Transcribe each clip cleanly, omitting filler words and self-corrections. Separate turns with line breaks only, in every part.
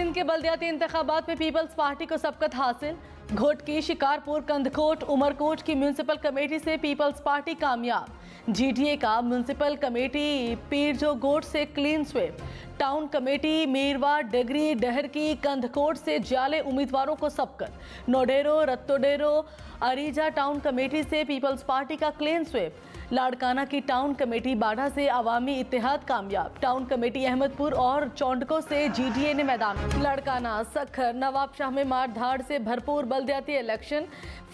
सिंध के बल्दियाती इंतखाबात में पीपल्स पार्टी को सबकत हासिल। घोटकी, शिकारपुर, कंदकोट, उमरकोट की म्यूनसिपल कमेटी से पीपल्स पार्टी कामयाब। जीटीए का म्यूनसिपल कमेटी पीरजोगोट से क्लीन स्वीप। टाउन कमेटी मीरवा, डगरी, डहरकी, कंदकोट से जाले उम्मीदवारों को सबकत। नोडेरो, रत्तोडेरो, अरीजा टाउन कमेटी से पीपल्स पार्टी का क्लीन स्वीप। लाड़काना की टाउन कमेटी बाढ़ा से अवामी इत्तेहाद कामयाब। टाउन कमेटी अहमदपुर और चौंडको से जीटीए ने मैदान। लाड़काना, सखर, नवाबशाह में मारधाड़ से भरपूर बल्दियाती इलेक्शन।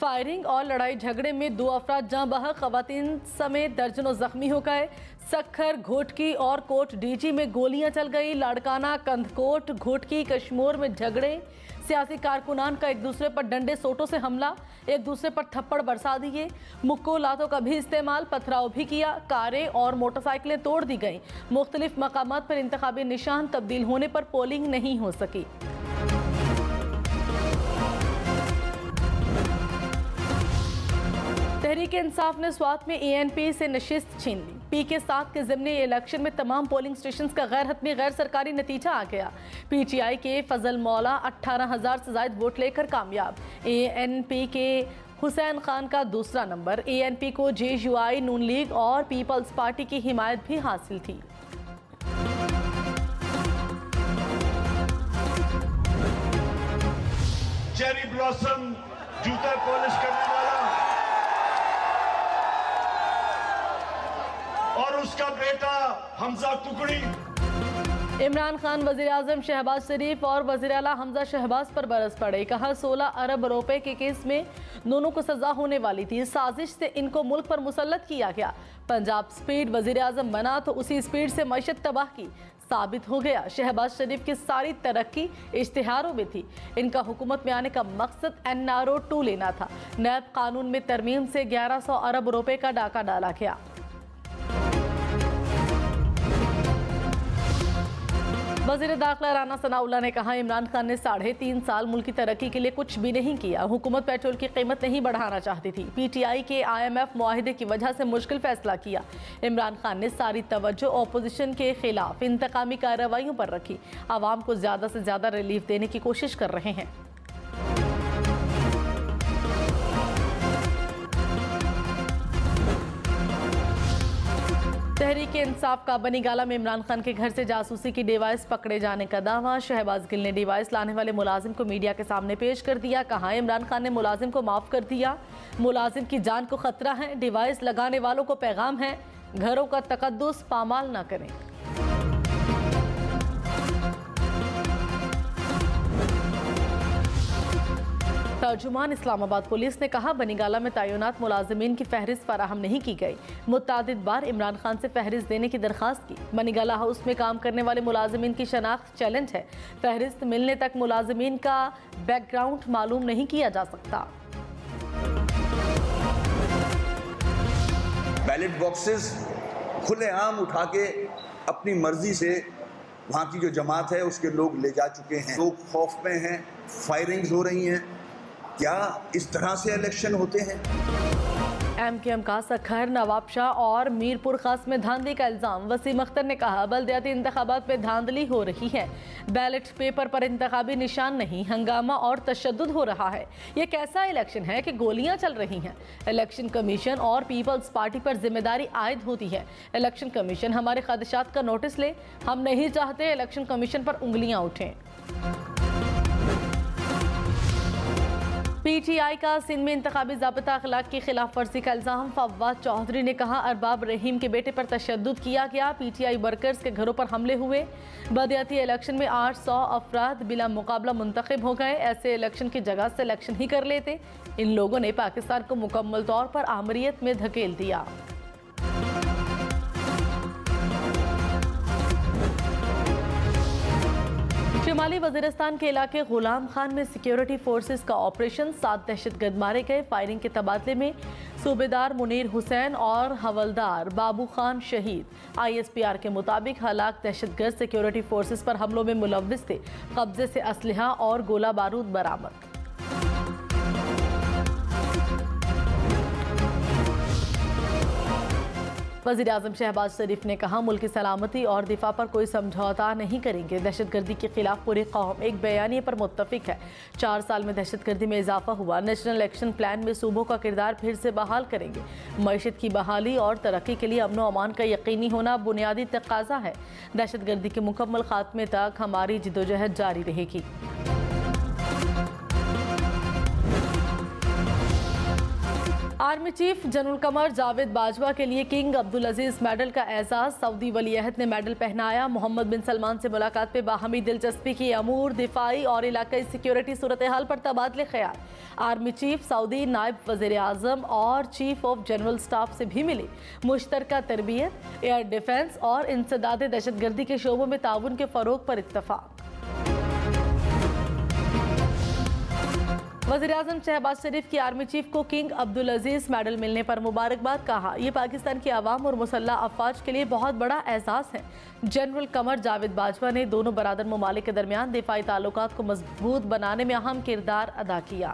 फायरिंग और लड़ाई झगड़े में 2 अफराद जाँ बहक, खवातीन समेत दर्जनों जख्मी हो गए। सखर, घोटकी और कोट डीजी में गोलियां चल गई। लाड़काना, कंदकोट, घोटकी, कश्मोर में झगड़े। सियासी कारकुनान का एक दूसरे पर डंडे सोटों से हमला, एक दूसरे पर थप्पड़ बरसा दिए। मुक्को लातों का भी इस्तेमाल, पथराव भी किया। कारें और मोटरसाइकिलें तोड़ दी गईं। मुख्तलिफ मकामात पर इंतखाबी निशान तब्दील होने पर पोलिंग नहीं हो सकी। तहरीक इंसाफ ने स्वात में एएनपी से नशिस्त छीन ली। पीके 7 के ज़िम्नी इलेक्शन में तमाम पोलिंग स्टेशन का गैर हतमी गैर सरकारी नतीजा आ गया। पीटीआई के फजल मौला 18,000 से ज्यादा वोट लेकर कामयाब। एएनपी के हुसैन खान का दूसरा नंबर। एएनपी को जेयूआई, नून लीग और पीपल्स पार्टी की हिमायत भी हासिल थी।
चेरी ब्लॉसम जूता पॉलिश करने वाला और उसका बेटा हमजा कुकड़ी।
इमरान खान, वज़ीर आज़म शहबाज शरीफ और वज़ीर आला हमजा शहबाज पर बरस पड़े। कहा 16 अरब रुपए के केस में दोनों को सजा होने वाली थी। साजिश से इनको मुल्क पर मुसल्लत किया गया। पंजाब स्पीड वज़ीर आज़म बना तो उसी स्पीड से मईशत तबाह की साबित हो गया। शहबाज शरीफ की सारी तरक्की इश्तिहारों में थी। इनका हुकूमत में आने का मकसद NRO 2 लेना था। नैब कानून में तरमीम से 1100 अरब रुपए का डाका डाला गया। वज़ीर दाखिला राना सनाउल्लाह ने कहा इमरान खान ने 3.5 साल मुल्क की तरक्की के लिए कुछ भी नहीं किया। हुकूमत पेट्रोल की कीमत नहीं बढ़ाना चाहती थी। पीटीआई के IMF मुआहिदे की वजह से मुश्किल फैसला किया। इमरान खान ने सारी तवज्जो अपोजिशन के खिलाफ इंतकामी कार्रवाइयों पर रखी। आवाम को ज़्यादा से ज़्यादा रिलीफ देने की कोशिश कर रहे हैं। तहरीक इंसाफ का बनीगाला में इमरान खान के घर से जासूसी की डिवाइस पकड़े जाने का दावा। शहबाज गिल ने डिवाइस लाने वाले मुलाजिम को मीडिया के सामने पेश कर दिया। कहा इमरान खान ने मुलाजिम को माफ कर दिया। मुलाजिम की जान को खतरा है। डिवाइस लगाने वालों को पैगाम है, घरों का तकद्दुस पामाल ना करें। तर्जुमान इस्लामाबाद पुलिस ने कहा बनीगाला में तैनात मुलाजिमीन की फहरिस्त फराहम नहीं की गई। मुतादिद बार इमरान खान से फहरिस्त देने की दरख्वास्त की। बनीगाला हाउस में काम करने वाले मुलाजिमीन की शनाख्त चैलेंज है। फहरिस्त मिलने तक मुलाजिमीन का बैकग्राउंड मालूम नहीं किया जा सकता।
बैलेट बॉक्सेस खुलेआम उठा के अपनी मर्जी से वहाँ की जो जमात है उसके लोग ले जा चुके हैं। लोग खौफ में हैं, फायरिंग्स हो रही हैं। क्या इस तरह से इलेक्शन होते हैं?
MKM का सखर, नवाबशाह और मीरपुर खास में धांधली का इल्जाम। वसीम अख्तर ने कहा बल्दियाती इंतखाबात में धांधली हो रही है। बैलेट पेपर पर इंतखाबी निशान नहीं, हंगामा और तशद्दुद हो रहा है। ये कैसा इलेक्शन है कि गोलियां चल रही हैं? इलेक्शन कमीशन और पीपल्स पार्टी पर जिम्मेदारी आयद होती है। इलेक्शन कमीशन हमारे खदशात का नोटिस ले। हम नहीं चाहते इलेक्शन कमीशन पर उंगलियां उठें। पीटीआई का सिंध में इंतखाबी ज़ाब्ता अखलाक की खिलाफ वर्जी का इल्ज़ाम। फवाद चौधरी ने कहा अरबाब रहीम के बेटे पर तशद्दुद किया गया। पीटीआई वर्कर्स के घरों पर हमले हुए। बदियाती इलेक्शन में 800 अफराद बिला मुकाबला मुंतखब हो गए। ऐसे इलेक्शन की जगह सिलेक्शन ही कर लेते। इन लोगों ने पाकिस्तान को मुकम्मल तौर पर आमरीत में धकेल दिया। शिमाली वजीरिस्तान के इलाके गुलाम खान में सिक्योरिटी फोर्सेस का ऑपरेशन। 7 दहशतगर्द मारे गए। फायरिंग के तबादले में सूबेदार मुनीर हुसैन और हवलदार बाबू खान शहीद। ISPR के मुताबिक हलाक दहशतगर्द सिक्योरिटी फोर्सेस पर हमलों में मुलव्विस थे। कब्जे से असलहा और गोला बारूद बरामद। वज़ीर-ए-आज़म शहबाज शरीफ ने कहा, मुल्क की सलामती और दिफा पर कोई समझौता नहीं करेंगे। दहशतगर्दी के खिलाफ पूरी कौम एक बयानिए पर मुत्तफिक है। 4 साल में दहशतगर्दी में इजाफा हुआ। नेशनल एक्शन प्लान में सूबों का किरदार फिर से बहाल करेंगे। मईशत की बहाली और तरक्की के लिए अमन व अमान का यकीनी होना बुनियादी तकाजा है। दहशतगर्दी के मुकम्मल खात्मे तक हमारी जिद्दोजहद जारी रहेगी। Army chief general Qamar Javed Bajwa के लिए किंग अब्दुल अजीज मेडल का एजाज। सऊदी वलीअहद ने मेडल पहनाया। मोहम्मद बिन सलमान से मुलाकात में बाहमी दिलचस्पी की अमूर, दिफाई और इलाकाई सिक्योरिटी सूरत हाल पर तबादले ख्याल। आर्मी चीफ सऊदी नायब वज़ीर आज़म और चीफ ऑफ जनरल स्टाफ से भी मिली। मुश्तरका तरबियत, एयर डिफेंस और इंसदाद दहशतगर्दी के शोबों में ताउन के फ़रोग पर इत्तफाक। वज़ीर-ए-आज़म शहबाज शरीफ की आर्मी चीफ को किंग अब्दुल अजीज मेडल मिलने पर मुबारकबाद। कहा, यह पाकिस्तान की आवाम और मुसल्लह अफवाज के लिए बहुत बड़ा एहसास है। जनरल कमर जावेद बाजवा ने दोनों बरादर ममालिक के दरमियान दिफाई ताल्लुकात को मजबूत बनाने में अहम किरदार अदा किया।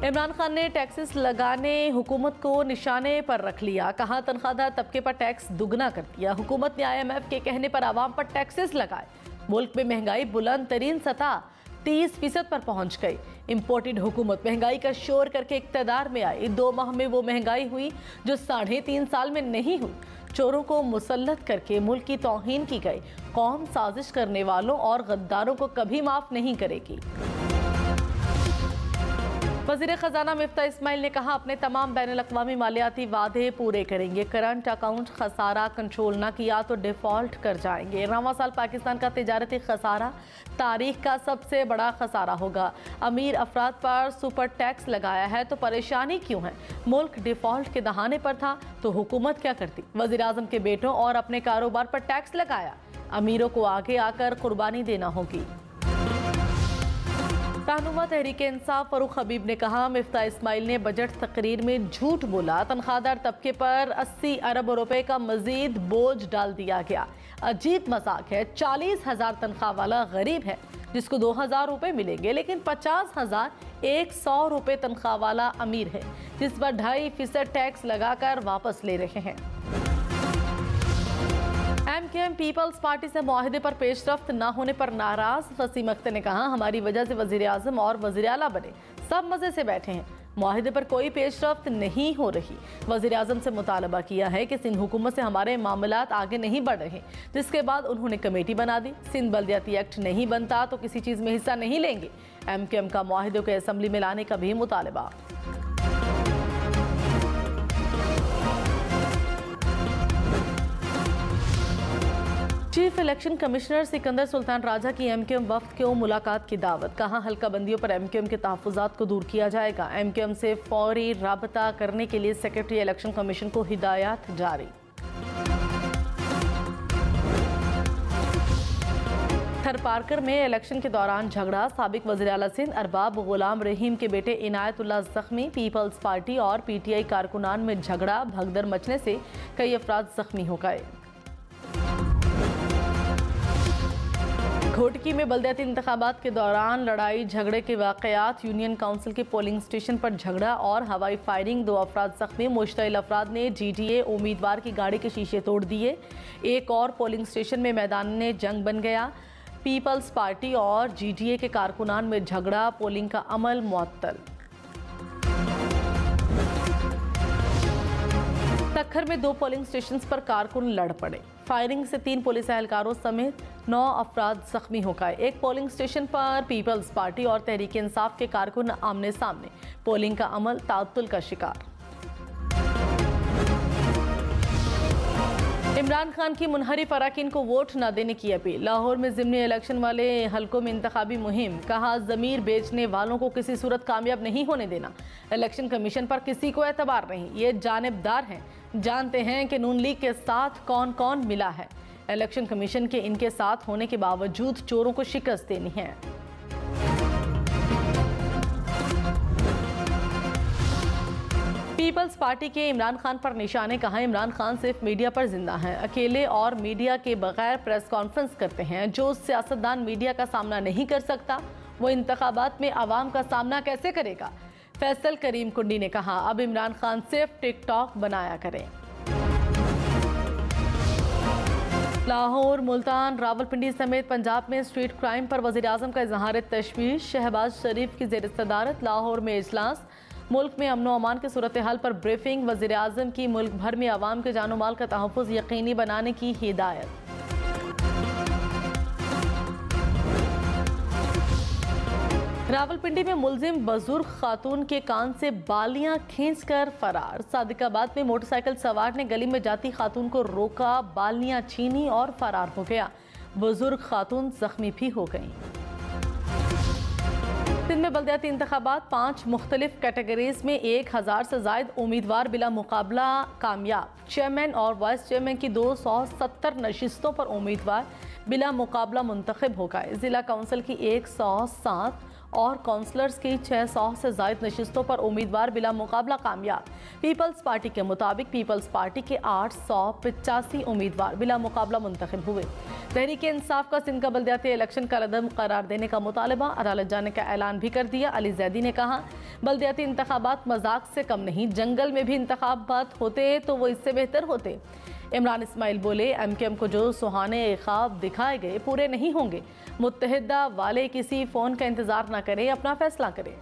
इमरान खान ने टैक्सेस लगाने हुकूमत को निशाने पर रख लिया। कहा, तनख्वाहदार तबके पर टैक्स दुगना कर दिया। हुकूमत ने IMF के कहने पर आवाम पर टैक्सेस लगाए। मुल्क में महंगाई बुलंद तरीन सतह 30% पर पहुंच गई। इम्पोर्टेड हुकूमत महंगाई का शोर करके इक़्तिदार में आई। 2 माह में वो महंगाई हुई जो 3.5 साल में नहीं हुई। चोरों को मुसल्लत करके मुल्क की तौहीन की गई। कौम साजिश करने वालों और गद्दारों को कभी माफ़ नहीं करेगी। वज़ीर ख़जाना मिफ्ता इस्माइल ने कहा, अपने तमाम बैनुल-अक़वामी मालियाती वादे पूरे करेंगे। करंट अकाउंट खसारा कंट्रोल न किया तो डिफ़ॉल्ट कर जाएंगे। रवां साल पाकिस्तान का तिजारती खसारा तारीख का सबसे बड़ा खसारा होगा। अमीर अफराद पर सुपर टैक्स लगाया है तो परेशानी क्यों है? मुल्क डिफ़ॉल्ट के दहाने पर था तो हुकूमत क्या करती? वज़ीर-ए-आज़म के बेटों और अपने कारोबार पर टैक्स लगाया। अमीरों को आगे आकर कुर्बानी देना होगी। रहनुमा तहरीक-ए-इंसाफ फ़ारूक हबीब ने कहा, मिफ्ता इस्माइल ने बजट तकरीर में झूठ बोला। तनख्वाहदार तबके पर 80 अरब रुपए का मजीद बोझ डाल दिया गया। अजीब मजाक है। 40,000 तनख्वाह वाला गरीब है जिसको 2,000 रुपए मिलेंगे, लेकिन 50,100 रुपए तनख्वाह वाला अमीर है जिस पर 2.5% टैक्स लगाकर वापस ले रहे हैं। MKM पीपल्स पार्टी से मुआहदे पर पेशरफ्त न होने पर नाराज। वसीम अख्तर ने कहा, हमारी वजह से वज़ीर आज़म और वज़ीर आला बने, सब मज़े से बैठे हैं। मुआहदे पर कोई पेशरफ्त नहीं हो रही। वज़ीर आज़म से मुतालबा किया है कि सिंध हुकूमत से हमारे मामलात आगे नहीं बढ़ रहे, जिसके बाद उन्होंने कमेटी बना दी। सिंध बल्दियाती एक्ट नहीं बनता तो किसी चीज़ में हिस्सा नहीं लेंगे। MKM का मुआहदे को असम्बली में लाने का भी मुतालबा। Chief election commissioner Sikandar Sultan Raja की MKM वफ्द को मुलाकात की दावत। कहा, हल्का बंदियों पर MKM के तहफ़्फ़ुज़ात को दूर किया जाएगा। MKM से फौरी राबता करने के लिए सेक्रेटरी इलेक्शन कमीशन को हिदायत जारी। थरपारकर में इलेक्शन के दौरान झगड़ा। साबिक वज़ीर आला सिंध अरबाब गुलाम रहीम के बेटे इनायतुल्लाह ज़ख्मी। पीपल्स पार्टी और PTI कारकुनान में झगड़ा। भगदड़ मचने से कई अफराद ज़ख्मी हो गए। घोटकी में बल्दियाती इंतखाबात के दौरान लड़ाई झगड़े के वाक़यात। यूनियन काउंसिल के पोलिंग स्टेशन पर झगड़ा और हवाई फायरिंग। 2 अफराद ज़ख्मी। मुश्तइल अफराद ने GTA उम्मीदवार की गाड़ी के शीशे तोड़ दिए। एक और पोलिंग स्टेशन में मैदान जंग बन गया। पीपल्स पार्टी और GTA के कारकुनान में झगड़ा। पोलिंग का अमल मुअत्तल। तखर में 2 पोलिंग स्टेशन पर कारकुन लड़ पड़े। फायरिंग से 3 पुलिस एहलकारों समेत 9 अफराद जख्मी हो गए। एक पोलिंग स्टेशन पर पीपल्स पार्टी और तहरीक इंसाफ के कारकुन आमने सामने। पोलिंग का अमल ताअत्तुल का शिकार। इमरान खान की मुनहरिफ अराकीन को वोट न देने की अपील। लाहौर में ज़िमनी इलेक्शन वाले हलकों में इंतखाबी मुहिम। कहा, ज़मीर बेचने वालों को किसी सूरत कामयाब नहीं होने देना। इलेक्शन कमीशन पर किसी को एतबार नहीं, ये जानिबदार हैं, जानते हैं कि नून लीग के साथ कौन कौन मिला है। इलेक्शन कमीशन के इनके साथ होने के बावजूद चोरों को शिकस्त देनी है। पीपल्स पार्टी के इमरान खान पर निशाने। कहा, इमरान खान सिर्फ मीडिया पर जिंदा हैं, अकेले और मीडिया के बगैर प्रेस कॉन्फ्रेंस करते हैं। जो सियासतदान मीडिया का सामना नहीं कर सकता वो इंतखाबात में आवाम का सामना कैसे करेगा? फैसल करीम कुंडी ने कहा, अब इमरान खान सिर्फ टिकटॉक बनाया करें। लाहौर, मुल्तान, रावलपिंडी समेत पंजाब में स्ट्रीट क्राइम पर वज़ीर-ए-आज़म का इज़हार तशवीश। शहबाज शरीफ की ज़ेर सदारत लाहौर में इजलास। मुल्क में अमन व अमान की सूरत हाल पर ब्रीफिंग। वज़ीर-ए-आज़म की मुल्क भर में आवाम के जानो माल का तहफ़्फ़ुज़ यकीनी बनाने की हिदायत। रावलपिंडी में मुलजिम बुजुर्ग खातून के कान से बालियां खींचकर फरार। सादिकाबाद में मोटरसाइकिल सवार ने गली में जाती खातून को रोका, बालियां छीनी और फरार हो गया। बुजुर्ग खातून जख्मी भी हो गई। सिंध में बल्दियाती इंतखाबात, 5 मुख्तलिफ कैटेगरीज में 1000 से जायद उम्मीदवार बिला मुकाबला कामयाब। चेयरमैन और वाइस चेयरमैन की 270 नशिस्तों पर उम्मीदवार बिला मुकाबला मुंतखब हो गए। जिला काउंसिल की 107 और काउंसलर्स की 600 से जायद नशिस्तों पर उम्मीदवार बिला मुकाबला कामयाब। पीपल्स पार्टी के मुताबिक पीपल्स पार्टी के 885 उम्मीदवार बिला मुकाबला मुंतखब हुए। तहरीक इंसाफ का सिंध का बल्दियाती इलेक्शन का रदम करार देने का मुतालबा, अदालत जाने का ऐलान भी कर दिया। अली जैदी ने कहा, बल्दियाती इंतखाबात मजाक से कम नहीं, जंगल में भी इंतखाबात होते तो वो इससे बेहतर होते। इमरान इस्माइल बोले, MQM को जो सुहाने ख्वाब दिखाए गए पूरे नहीं होंगे। मुत्तहिदा वाले किसी फ़ोन का इंतज़ार ना करें, अपना फैसला करें।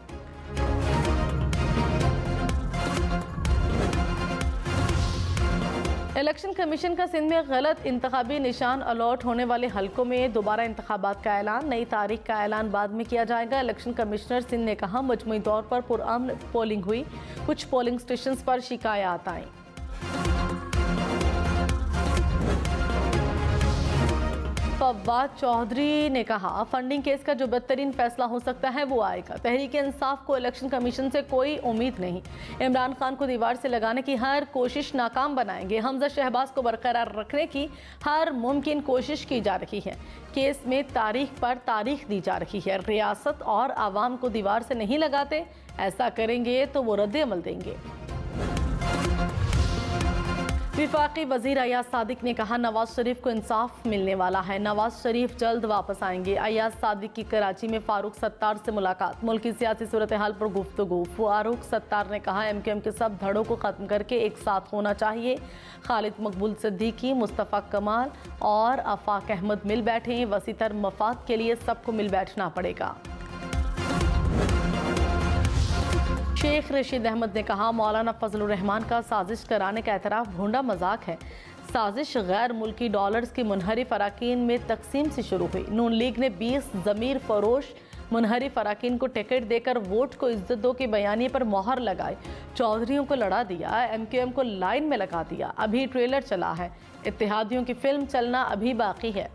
इलेक्शन कमीशन का सिंध में गलत इंतखाबी निशान अलॉट होने वाले हलकों में दोबारा इंतखाबात का ऐलान। नई तारीख का ऐलान बाद में किया जाएगा। इलेक्शन कमिश्नर सिंध ने कहा, मजमूई तौर पर पुरअमन पोलिंग हुई, कुछ पोलिंग स्टेशन पर शिकायत आई। फवाद चौधरी ने कहा, फंडिंग केस का जो बेहतरीन फैसला हो सकता है वो आएगा। तहरीक इंसाफ को इलेक्शन कमीशन से कोई उम्मीद नहीं। इमरान खान को दीवार से लगाने की हर कोशिश नाकाम बनाएंगे। हमजा शहबाज को बरकरार रखने की हर मुमकिन कोशिश की जा रही है। केस में तारीख पर तारीख दी जा रही है। रियासत और आवाम को दीवार से नहीं लगाते, ऐसा करेंगे तो वो रद्द अमल देंगे। विफाकी वजीर अयाज सादिक ने कहा, नवाज शरीफ को इंसाफ मिलने वाला है। नवाज शरीफ जल्द वापस आएंगे। अयाज सादिक की कराची में फारूक सत्तार से मुलाकात, मुल्क की सियासी सूरत हाल पर गुफ्तगू। फारूक सत्तार ने कहा, MQM के सब धड़ों को ख़त्म करके एक साथ होना चाहिए। खालिद मकबूल सिद्दीकी, मुस्तफ़ा कमाल और आफाक अहमद मिल बैठे। वसीतर मफाद के लिए सबको मिल बैठना पड़ेगा। शेख रशीद अहमद ने कहा, मौलाना फजलुर रहमान का साजिश कराने का एतराफ़ भोंडा मजाक है। साजिश गैर मुल्की डॉलर्स की मुनहरिफ अराकीन में तकसीम से शुरू हुई। नून लीग ने 20 ज़मीर फरोश मुनहरिफ अराकीन को टिकट देकर वोट को इज्जत दो के बयानिए पर मोहर लगाई। चौधरियों को लड़ा दिया, MQM को लाइन में लगा दिया। अभी ट्रेलर चला है, इत्तेहादियों की फिल्म चलना अभी बाकी है।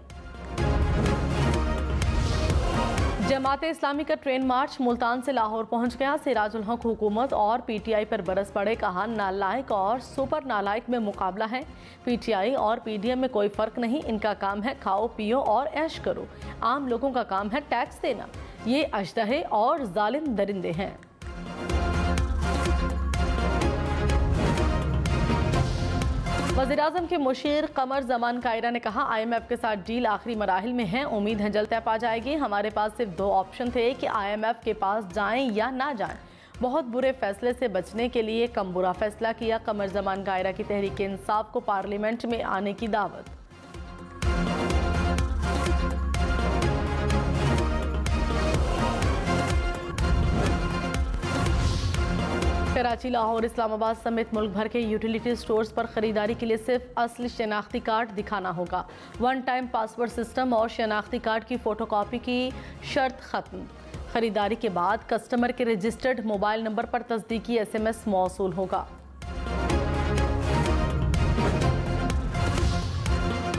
जमाते इस्लामी का ट्रेन मार्च मुल्तान से लाहौर पहुंच गया। सिराजुल हक हुकूमत और PTI पर बरस पड़े। कहा, नालायक और सुपर नालायक में मुकाबला है। PTI और PDM में कोई फ़र्क नहीं। इनका काम है खाओ पियो और ऐश करो। आम लोगों का काम है टैक्स देना। ये अजदहे और जालिम दरिंदे हैं। वज़ीर-ए-आज़म के मुशीर कमर जमान कायरा ने कहा, IMF के साथ डील आखिरी मराहिल में है। उम्मीद है जल्द तय पा जाएगी। हमारे पास सिर्फ 2 ऑप्शन थे कि IMF के पास जाएं या ना जाएं। बहुत बुरे फैसले से बचने के लिए कम बुरा फैसला किया। कमर जमान कायरा की तहरीक इंसाफ को पार्लियामेंट में आने की दावत। कराची, लाहौर, इस्लामाबाद समेत मुल्क भर के यूटिलिटी स्टोर्स पर खरीदारी के लिए सिर्फ असली शनाख्ती कार्ड दिखाना होगा। 1 टाइम पासवर्ड सिस्टम और शनाख्ती कार्ड की फोटोकॉपी की शर्त खत्म। खरीदारी के बाद कस्टमर के रजिस्टर्ड मोबाइल नंबर पर तस्दीकी SMS मौसूल होगा।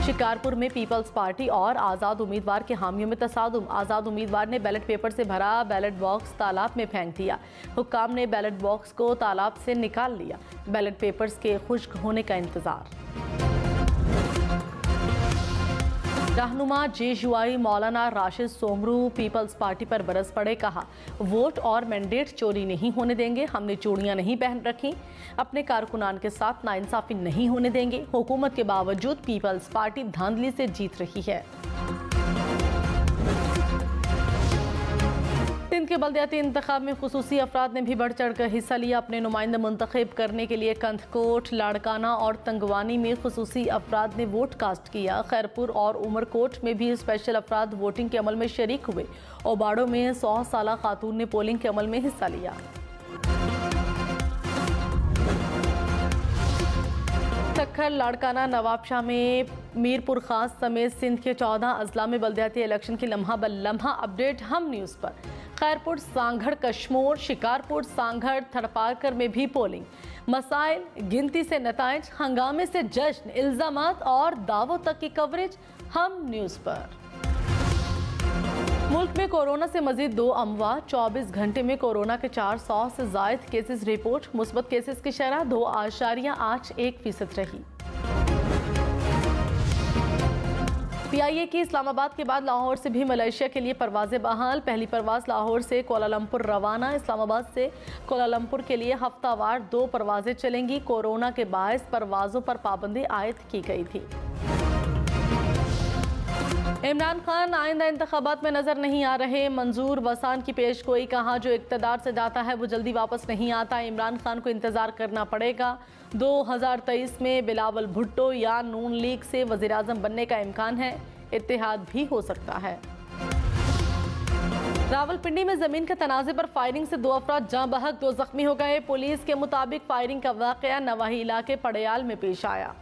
शिकारपुर में पीपल्स पार्टी और आज़ाद उम्मीदवार के हामियों में तसादुम। आज़ाद उम्मीदवार ने बैलेट पेपर से भरा बैलेट बॉक्स तालाब में फेंक दिया। हुक्काम ने बैलेट बॉक्स को तालाब से निकाल लिया। बैलेट पेपर्स के खुश्क होने का इंतजार। रहनुमा JUI मौलाना राशिद सोमरू पीपल्स पार्टी पर बरस पड़े। कहा, वोट और मैंडेट चोरी नहीं होने देंगे। हमने चूड़ियां नहीं पहन रखी। अपने कारकुनान के साथ नाइंसाफी नहीं होने देंगे। हुकूमत के बावजूद पीपल्स पार्टी धांधली से जीत रही है। सिंध के बल्दियाती इंतखाब में खुसूसी अफराद ने भी बढ़ चढ़ कर हिस्सा लिया। अपने नुमाइंदा मुंतखब करने के लिए कंधकोट, लाड़काना और तंगवानी में खुसूसी अफराद ने वोट कास्ट किया। खैरपुर और उमरकोट में भी स्पेशल अफराद वोटिंग के अमल में शरीक हुए। ओबाड़ो में 100 साला खातून ने पोलिंग के अमल में हिस्सा लिया। सक्खर, लाड़काना, नवाबशाह में मीरपुर खास समेत सिंध के 14 अजला में बल्दियाती इलेक्शन की लम्हा ब लम्हा अपडेट हम न्यूज़ पर। खैरपुर, सांगढ़, कश्मोर, शिकारपुर, सांगढ़, थड़पारकर में भी पोलिंग। मसाइल, गिनती से नताइज, हंगामे से जश्न, इल्जामात और दावों तक की कवरेज हम न्यूज़ पर। मुल्क में कोरोना से मजीद 2 अमवात। 24 घंटे में कोरोना के 400 से जायद केसेस रिपोर्ट। मुस्बत केसेस की शरह 2.81% रही। PIA की इस्लामाबाद के बाद लाहौर से भी मलेशिया के लिए परवाजें बहाल। पहली परवाज़ लाहौर से कोलालमपुर रवाना। इस्लामाबाद से कोलालमपुर के लिए हफ्तावार 2 परवाजें चलेंगी। कोरोना के बायस परवाज़ों पर पाबंदी आयद की गई थी। इमरान खान आइंदा इंतखाबात में नजर नहीं आ रहे। मंजूर वसान की पेशगोई। कहा, जो इक़्तिदार से जाता है वो जल्दी वापस नहीं आता। इमरान खान को इंतजार करना पड़ेगा। 2023 में बिलावल भुट्टो या नून लीग से वज़ीर आज़म बनने का इम्कान है। इत्तेहाद भी हो सकता है। रावलपिंडी में जमीन के तनाज़े पर फायरिंग से 2 अफराद जाँ बहक, 2 जख्मी हो गए। पुलिस के मुताबिक फायरिंग का वाक़या नवाही इलाके पड़याल में पेश आया।